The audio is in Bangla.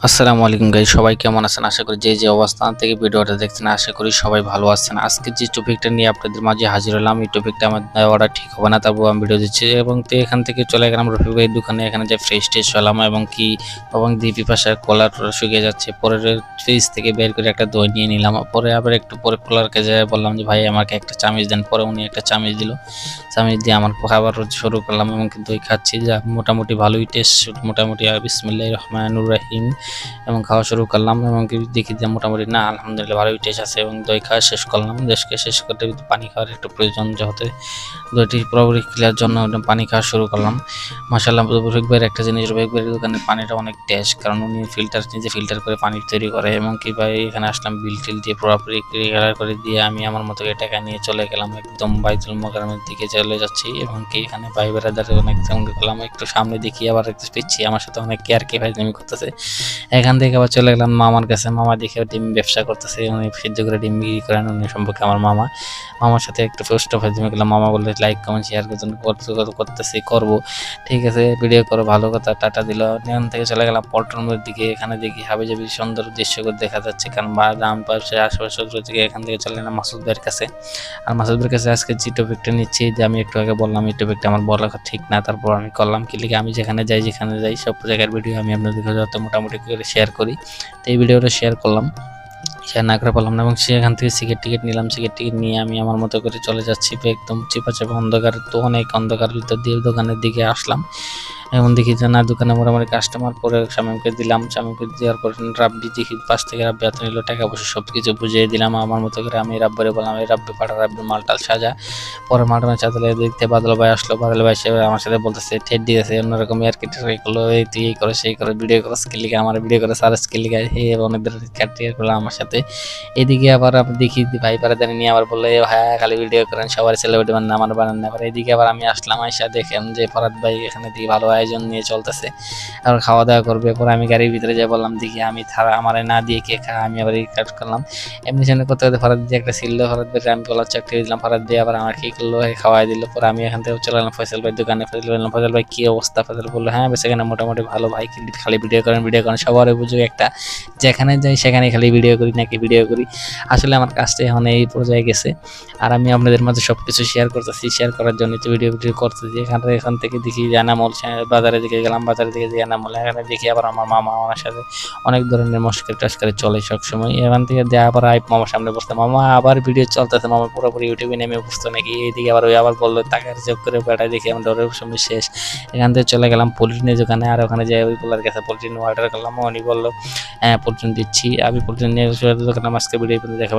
আসসালামু আলাইকুম গাইস, সবাই কেমন আছেন? আশা করি যে অবস্থান থেকে ভিডিওটা দেখছেন আশা করি সবাই ভালো আছেন। আজকে যে টপিকটা নিয়ে আপনাদের মাঝে হাজির হলাম, এই টপিকটা আমার দেওয়াটা ঠিক হবে না, তারপর আমি ভিডিও দিচ্ছি এবং তো এখান থেকে চলে গেলাম রফিক ভাইয়ের দোকানে। এখানে যে ফ্রেশ ট্রেশ হলাম এবং দিয়ে পিপাসার কলার শুকিয়ে যাচ্ছে, পরে ফ্রিজ থেকে বের করে একটা দই নিয়ে নিলাম। পরে আবার একটু পরে কলারকে যেয়ে বললাম যে ভাই আমাকে একটা চামচ দেন। পরে উনি একটা চামচ দিল, চামচ দিয়ে আমার খাবার শুরু করলাম এবং দই খাচ্ছি, যা মোটামুটি ভালোই টেস্ট। মোটামুটি বিসমিল্লাহির রহমানির রহিম এবং খাওয়া শুরু করলাম এবং দেখি যে মোটামুটি না আলহামদুলিল্লাহ ভালোই টেস্ট আছে এবং দই খাওয়া শেষ করলাম। দেশকে শেষ করতে পানি খাওয়ার একটু প্রয়োজন, যেহেতু দইটি পুরোপুরি ক্লিয়ার জন্য পানি খাওয়া শুরু করলাম। মাশাআল্লাহ রফিক ভাইয়ের একটা জিনিস, রফিক ভাইয়ের দোকানের পানিটা অনেক টেস্ট, কারণ উনি নিজে ফিল্টার করে পানি তৈরি করে। এবং কি ভাই এখানে আসলাম বিল টিল দিয়ে পুরোপুরি ক্লিয়ার করে দিয়ে আমি আমার মতো করে টাকা নিয়ে চলে গেলাম, একদম বাইতুল মোকাররমের দিকে চলে যাচ্ছি। এবং কি এখানে ভাই বেড়াদারে অনেক সঙ্গে করলাম, একটু সামনে দেখি আবার একটু পিচ্ছি আমার সাথে অনেক কেয়ার কে ভাই করতেছে। এখান থেকে আবার চলে গেলাম মামার কাছে। মামা দেখে ডিম ব্যবসা করতেছে, উনি সিদ্ধ করে ডিম বিক্রি করেন, উনি সম্পর্কে আমার মামার সাথে একটু পোস্ট ফাজলামি করলাম। মামা বললে লাইক কমেন্ট শেয়ার করতেছি, করবো, ঠিক আছে ভিডিও করো, ভালো কথা, টাটা দিল। এখান থেকে চলে গেলাম পল্টনের দিকে। এখানে দেখি হাবিজাবি সুন্দর দৃশ্যগুলো দেখা যাচ্ছে, কারণ গ্রাম পাশে আশেপাশে থেকে। এখান থেকে চলে গেলাম মাসুদ ভাইয়ের কাছে। আর মাসুদ ভাইয়ের কাছে আজকে যে টপিকটা নিচ্ছি, যে আমি একটু আগে বললাম এই টপিকটা আমার বলা ঠিক না, তারপর আমি করলাম কি লিখে, আমি যেখানে যাই সব জায়গার ভিডিও আমি আপনাদের যত মোটামুটি করে শেয়ার করি। তো এই ভিডিওটা শেয়ার করলাম, শেয়ার না করে পারলাম না। এবং সেখান থেকে টিকিট নিলাম, টিকিট নিয়ে আমি আমার মতো করে চলে যাচ্ছি। একদম চিপা অন্ধকার, তো অনেক অন্ধকার ভিতর দিয়ে দোকানের দিকে আসলাম। এখন দেখি যে না, দোকানে মোটামুটি কাস্টমার। পরে শামীমকে দিলাম, শামীমকে দেওয়ার পর রাব্বি দেখি পাশ থেকে রাব্বি হাতে নিল, টাকা পয়সা সব কিছু বুঝিয়ে দিলাম আমার মতো করে। আমি রাব্বারে বললাম এই রাব্বি পাঠা, রাব্বির মালটাল সাজা। পরে মালটা সাজালে দেখতে বাদল ভাই আসলো। বাদল ভাই সে আমার সাথে বলতেছে, ঠেট দিয়েছে অন্যরকম ইয়ারকেটের এগুলো, এই তুই এই করে সেই করে ভিডিও করে স্কিল লিখে, আমার ভিডিও করে সার স্কিল লিখে অনেক ধরনের ক্যাটিয়ার করলো আমার সাথে। এদিকে আবার আমি দেখি ভাই পারাদানি নিয়ে আবার বললো হ্যাঁ খালি ভিডিও করেন, সবার সেলিব্রিটি বানান, আমার বানান না। আবার এদিকে আবার আমি আসলাম, আইসা দেখেন যে ফরাদ ভাই এখানে দিকে ভালো আয়োজন নিয়ে চলতেছে, আর খাওয়া দাওয়া করবে। পরে আমি গাড়ির ভিতরে যাই, বললাম দেখি আমি আমার না দিয়ে কে খা, আমি আবার কাট করলাম। এমনি সামনে করতে করতে ফরাদ দিয়ে একটা ছিল, ফরাদ ভাই আমি বলার চাকরি দিলাম, ফরাদ দিয়ে আবার আমার কি করলো খাওয়াই দিল। পরে আমি এখান থেকে চলে গেলাম ফয়সাল ভাই দোকানে। ফয়সাল বললাম ফয়সাল ভাই কি অবস্থা? ফয়সাল বললো হ্যাঁ সেখানে মোটামুটি ভালো ভাই, কিন্তু খালি ভিডিও করেন সবার বুঝুক একটা, যেখানে যাই সেখানে খালি ভিডিও করি নাকি ভিডিও করি। আসলে আমার কাজটা এখন এই পর্যায়ে গেছে, আর আমি আপনাদের মাঝে সবকিছু শেয়ার করতেছি। শেয়ার করার জন্য তো ভিডিও করতেছি। এখান থেকে দেখি এনামল বাজারে দিকে গেলাম, বাজারে দিকে যে এনামল, এখানে দেখি আবার আমার মামা আমার সাথে অনেক ধরনের মস্কারি টস্কারি চলে সবসময়। এখান থেকে দিয়ে আবার মামার সামনে বসতে, মামা আবার ভিডিও চলতেছে, মামা পুরোপুরি ইউটিউবে নেমে বসতো নাকি। এইদিকে আবার ওই আবার বললো টাকার যোগ করে বেড়ায়, দেখি আমার ডরের সময় শেষ। এখান থেকে চলে গেলাম পলিটিনের দোকানে, আর ওখানে যাই ওই বলার কাছে পলিটিন অর্ডার করলাম। উনি বললো হ্যাঁ পলিটিন দিচ্ছি। আমি পলিটিন নিয়ে দোকানে আজকে ভিডিও দেখাবেন।